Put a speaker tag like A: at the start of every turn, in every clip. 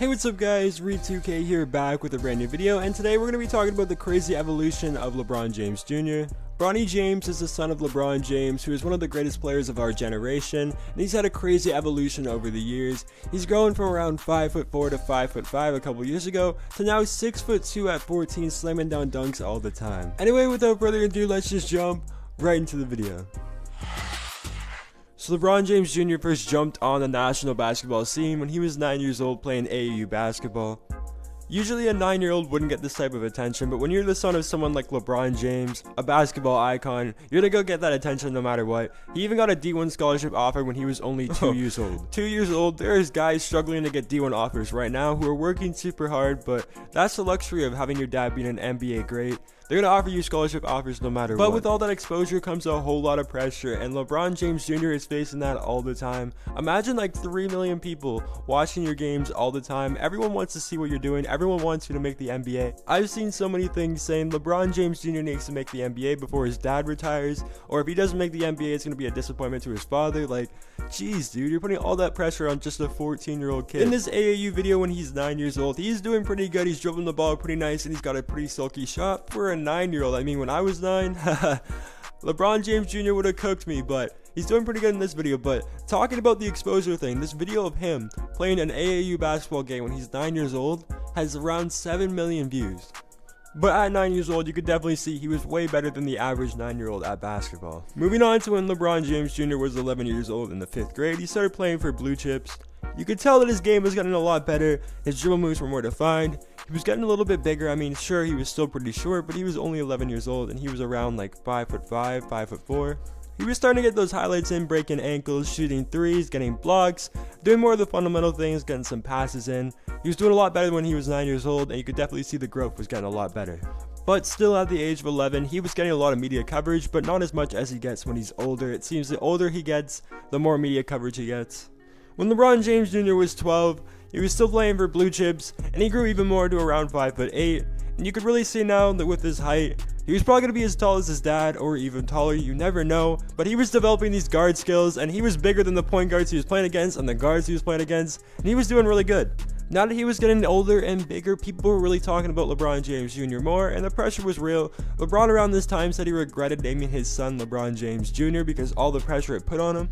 A: Hey, what's up guys, Reed2K here, back with a brand new video, and today we're going to be talking about the crazy evolution of LeBron James Jr. Bronny James is the son of LeBron James, who is one of the greatest players of our generation, and he's had a crazy evolution over the years. He's grown from around 5'4" to 5'5" a couple years ago, to now 6'2" at 14, slamming down dunks all the time. Anyway, without further ado, let's just jump right into the video. So LeBron James Jr. first jumped on the national basketball scene when he was 9 years old playing AAU basketball. Usually a 9-year-old wouldn't get this type of attention, but when you're the son of someone like LeBron James, a basketball icon, you're gonna go get that attention no matter what. He even got a D1 scholarship offer when he was only 2 years old. 2 years old, there's guys struggling to get D1 offers right now who are working super hard, but that's the luxury of having your dad being an NBA great. They're going to offer you scholarship offers no matter what. But with all that exposure comes a whole lot of pressure, and LeBron James Jr. is facing that all the time. Imagine like 3 million people watching your games all the time. Everyone wants to see what you're doing. Everyone wants you to make the NBA. I've seen so many things saying LeBron James Jr. needs to make the NBA before his dad retires, or if he doesn't make the NBA, it's going to be a disappointment to his father. Like, jeez, dude, you're putting all that pressure on just a 14-year-old kid. In this AAU video when he's 9 years old, he's doing pretty good. He's dribbling the ball pretty nice, and he's got a pretty silky shot for a 9-year-old. I mean, when I was 9, LeBron James Jr. would have cooked me, but he's doing pretty good in this video. But talking about the exposure thing, this video of him playing an AAU basketball game when he's 9 years old has around 7 million views. But at 9 years old, you could definitely see he was way better than the average 9-year-old at basketball. Moving on to when LeBron James Jr. was 11 years old in the 5th grade, he started playing for Blue Chips. You could tell that his game was getting a lot better, his dribble moves were more defined, he was getting a little bit bigger. I mean, sure, he was still pretty short, but he was only 11 years old, and he was around like 5'5", 5'4". He was starting to get those highlights in, breaking ankles, shooting threes, getting blocks, doing more of the fundamental things, getting some passes in. He was doing a lot better when he was 9 years old, and you could definitely see the growth was getting a lot better. But still, at the age of 11, he was getting a lot of media coverage, but not as much as he gets when he's older. It seems the older he gets, the more media coverage he gets. When LeBron James Jr. was 12, he was still playing for Blue Chips, and he grew even more to around 5'8", and you could really see now that with his height, he was probably going to be as tall as his dad, or even taller, you never know, but he was developing these guard skills, and he was bigger than the point guards he was playing against, and the guards he was playing against, and he was doing really good. Now that he was getting older and bigger, people were really talking about LeBron James Jr. more, and the pressure was real. LeBron around this time said he regretted naming his son LeBron James Jr. because all the pressure it put on him.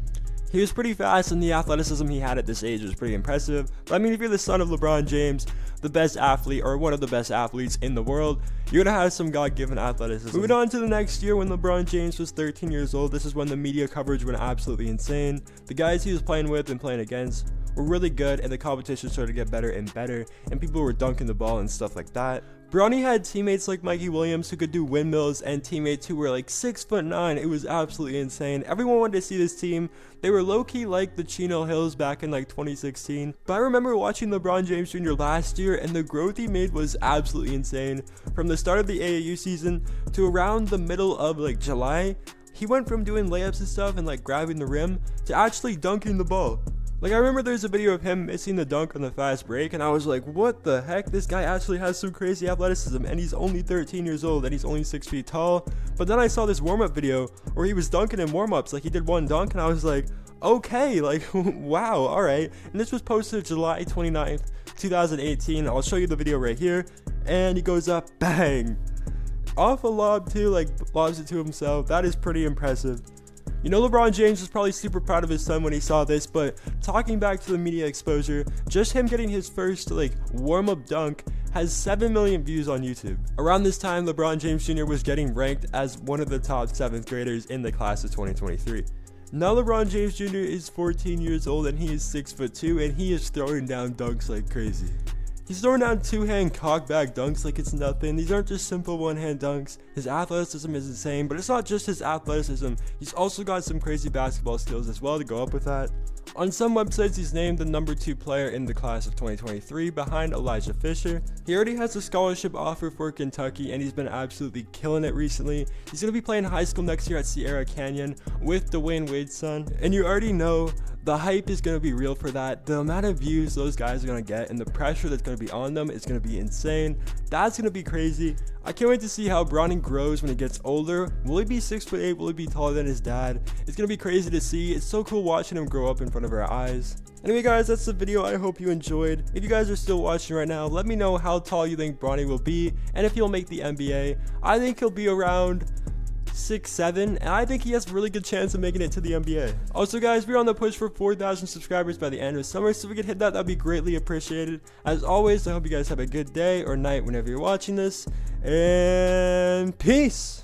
A: He was pretty fast, and the athleticism he had at this age was pretty impressive. But I mean, if you're the son of LeBron James, the best athlete, or one of the best athletes in the world, you're gonna have some God-given athleticism. Moving on to the next year when LeBron James was 13 years old, this is when the media coverage went absolutely insane. The guys he was playing with and playing against were really good, and the competition started to get better and better, and people were dunking the ball and stuff like that. Bronny had teammates like Mikey Williams who could do windmills, and teammates who were like 6'9". It was absolutely insane. Everyone wanted to see this team. They were low-key like the Chino Hills back in like 2016. But I remember watching LeBron James Jr. last year, and the growth he made was absolutely insane. From the start of the AAU season to around the middle of like July, he went from doing layups and stuff and like grabbing the rim to actually dunking the ball. Like, I remember there's a video of him missing the dunk on the fast break, and I was like, what the heck? This guy actually has some crazy athleticism, and he's only 13 years old, and he's only 6 feet tall. But then I saw this warm-up video where he was dunking in warm-ups, like he did one dunk, and I was like, okay, like, wow, alright. And this was posted July 29th, 2018. I'll show you the video right here, and he goes up, bang! Off a lob too, like, lobs it to himself. That is pretty impressive. You know, LeBron James was probably super proud of his son when he saw this, but talking back to the media exposure, just him getting his first like warm-up dunk has 7 million views on YouTube. Around this time, LeBron James Jr. was getting ranked as one of the top 7th graders in the class of 2023. Now LeBron James Jr. is 14 years old, and he is 6'2", and he is throwing down dunks like crazy. He's throwing down two-hand cockback dunks like it's nothing. These aren't just simple one-hand dunks. His athleticism is insane, but it's not just his athleticism. He's also got some crazy basketball skills as well to go up with that. On some websites, he's named the number 2 player in the class of 2023 behind Elijah Fisher. He already has a scholarship offer for Kentucky, and he's been absolutely killing it recently. He's going to be playing high school next year at Sierra Canyon with Dwayne Wade's son. And you already know The hype is going to be real for that. The amount of views those guys are going to get and the pressure that's going to be on them is going to be insane. That's going to be crazy. I can't wait to see how Bronny grows when he gets older. Will he be 6'8"? Will he be taller than his dad? It's going to be crazy to see. It's so cool watching him grow up in front of our eyes. Anyway guys, that's the video. I hope you enjoyed. If you guys are still watching right now, let me know how tall you think Bronny will be and if he'll make the NBA. I think he'll be around 6'7", and I think he has a really good chance of making it to the NBA. Also guys, we're on the push for 4,000 subscribers by the end of summer, so if we could hit that, that'd be greatly appreciated. As always, I hope you guys have a good day or night whenever you're watching this, and peace!